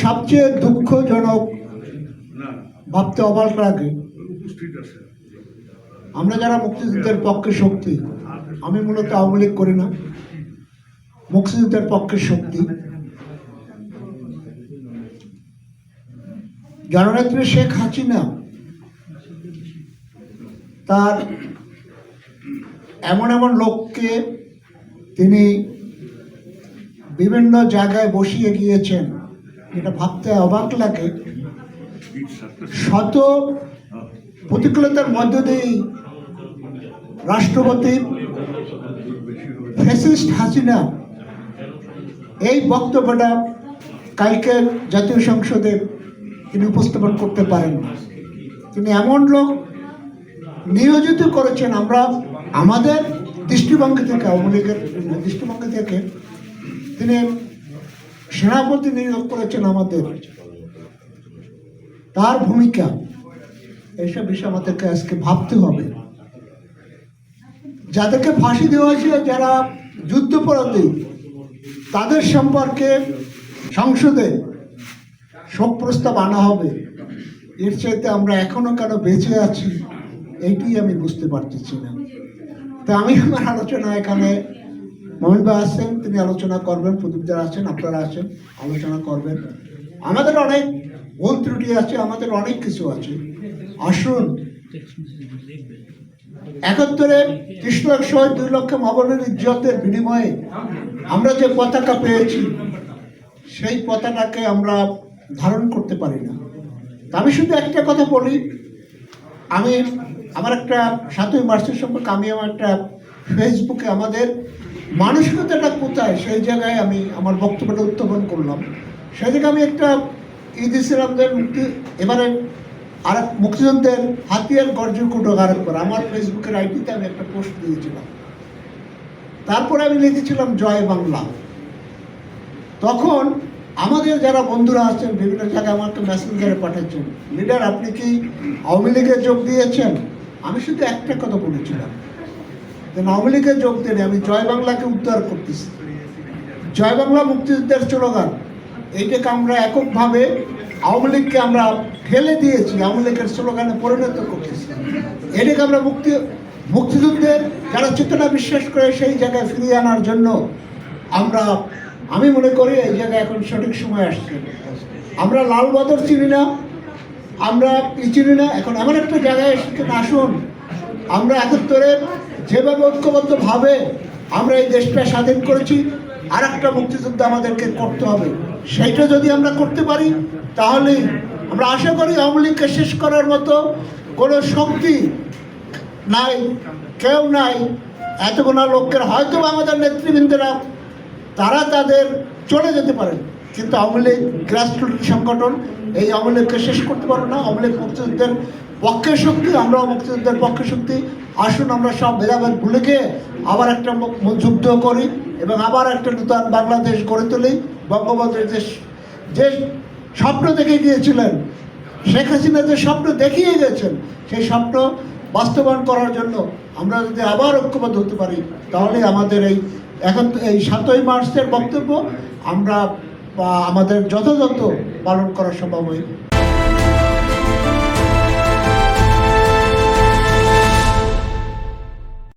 সবচেয়ে দুঃখজনক ভাবতে অবাক লাগে, আমরা যারা মুক্তিযুদ্ধের পক্ষে শক্তি, আমি মূলত আওয়ামী লীগ করি না, মুক্তিযুদ্ধের পক্ষে শক্তি, জননেত্রী শেখ হাসিনা তার এমন এমন লোককে তিনি বিভিন্ন জায়গায় বসিয়ে গিয়েছেন, এটা ভাবতে অবাক লাগে। শত প্রতিকূলতার মধ্য দিয়েই রাষ্ট্রপতি ফ্যাসিস্ট হাসিনা এই বক্তব্যটা কালকে জাতীয় সংসদে তিনি উপস্থাপন করতে পারেন না। তিনি এমন লোক নিয়োজিত করেছেন, আমরা আমাদের দৃষ্টিভঙ্গি থেকে, আওয়ামী লীগের দৃষ্টিভঙ্গি থেকে তিনি সেনাপতি নিয়োগ করেছেন। আমাদের তার ভূমিকা, এইসব বিষয়ে আমাদেরকে আজকে ভাবতে হবে। যাদেরকে ফাঁসি দেওয়া হয়েছে, যারা যুদ্ধাপরাধী, তাদের সম্পর্কে সংসদে শোক প্রস্তাব আনা হবে। এর চাইতে আমরা এখনো কেন বেঁচে আছি, এইটাই আমি বুঝতে পারতেছি না। তো আমি আমার আলোচনা এখানে, মোমিন ভাই আছেন, তিনি আলোচনা করবেন, প্রদীপদার আছেন, আপনারা আছেন, আলোচনা করবেন। আমাদের অনেক ভুল ত্রুটি আছে, আমাদের অনেক কিছু আছে। আসুন ৭১-এ ৩০ লাখ শহীদ, ২ লক্ষ মা-বোনের ইজ্জতের বিনিময়ে আমরা যে পতাকা পেয়েছি, সেই পতাকাকে আমরা ধারণ করতে পারি না। আমি শুধু একটা কথা বলি, আমি আমার একটা ৭ই মার্চের সম্পর্কে আমি আমার একটা ফেসবুকে আমাদের মানসিকতাটা কোথায় সেই জায়গায় আমি আমার বক্তব্যটা উত্থাপন করলাম। সেই জায়গায় আমি একটা ঈদ ইসলামদের মুক্তি, এবারে আর মুক্তিযুদ্ধের হাতিয়ার গর্জন কুটকার পর আমার ফেসবুকের আইডিতে আমি একটা পোস্ট দিয়েছিলাম। তারপরে আমি লিখেছিলাম জয় বাংলা। তখন আমাদের যারা বন্ধুরা আছেন বিভিন্ন জায়গায় আমাকে মেসেঞ্জারে পাঠাচ্ছেন, লিডার আপনি কি আওয়ামী লীগে যোগ দিয়েছেন? আমি শুধু একটা কথা বলেছিলাম, যে আওয়ামী লীগে যোগ দেনে আমি জয় বাংলাকে উদ্ধার করতেছি। জয় বাংলা মুক্তিযুদ্ধের স্লোগান, এইটাকে আমরা এককভাবে আওয়ামী লীগকে আমরা ফেলে দিয়েছি, আওয়ামী লীগের স্লোগানে পরিণত করতেছি। এটাকে আমরা মুক্তিযুদ্ধের যারা চেতনা বিশ্বাস করে সেই জায়গায় ফিরিয়ে আনার জন্য আমি মনে করি এই জায়গায় এখন সঠিক সময় আসছে। আমরা লাল বদর চিনি না, আমরা চিনি না, এখন এমন একটা জায়গায় এসেছেন, আসুন আমরা ৭১-এ যেভাবে ঐক্যবদ্ধভাবে আমরা এই দেশটা স্বাধীন করেছি, আর একটা মুক্তিযুদ্ধ আমাদেরকে করতে হবে। সেইটা যদি আমরা করতে পারি, তাহলে আমরা আশা করি আওয়ামী লীগকে শেষ করার মতো কোনো শক্তি নাই, কেউ নাই। এতগুলো লোকের হয়তো আমাদের নেতৃবৃন্দরা তারা তাদের চলে যেতে পারে, কিন্তু আওয়ামী লীগ গ্রাসরুট সংগঠন এই আওয়ামী লীগকে শেষ করতে পারবে না। আওয়ামী লীগ মুক্তিযুদ্ধের পক্ষে শক্তি, আমরাও মুক্তিযুদ্ধের পক্ষে শক্তি। আসুন আমরা সব ভেদাভেদ ভুলে গিয়ে আবার একটা যুদ্ধ করি এবং আবার একটা নূতন বাংলাদেশ গড়ে তুলি। বঙ্গবন্ধু যে স্বপ্ন দেখে গিয়েছিলেন, শেখ হাসিনা যে স্বপ্ন দেখিয়ে গেছেন, সেই স্বপ্ন বাস্তবায়ন করার জন্য আমরা যদি আবার ঐক্যবদ্ধ হতে পারি, তাহলে আমাদের এই ৭ই মার্চের বক্তব্য আমরা আমাদের যথাযথ পালন করা সম্ভব হয়।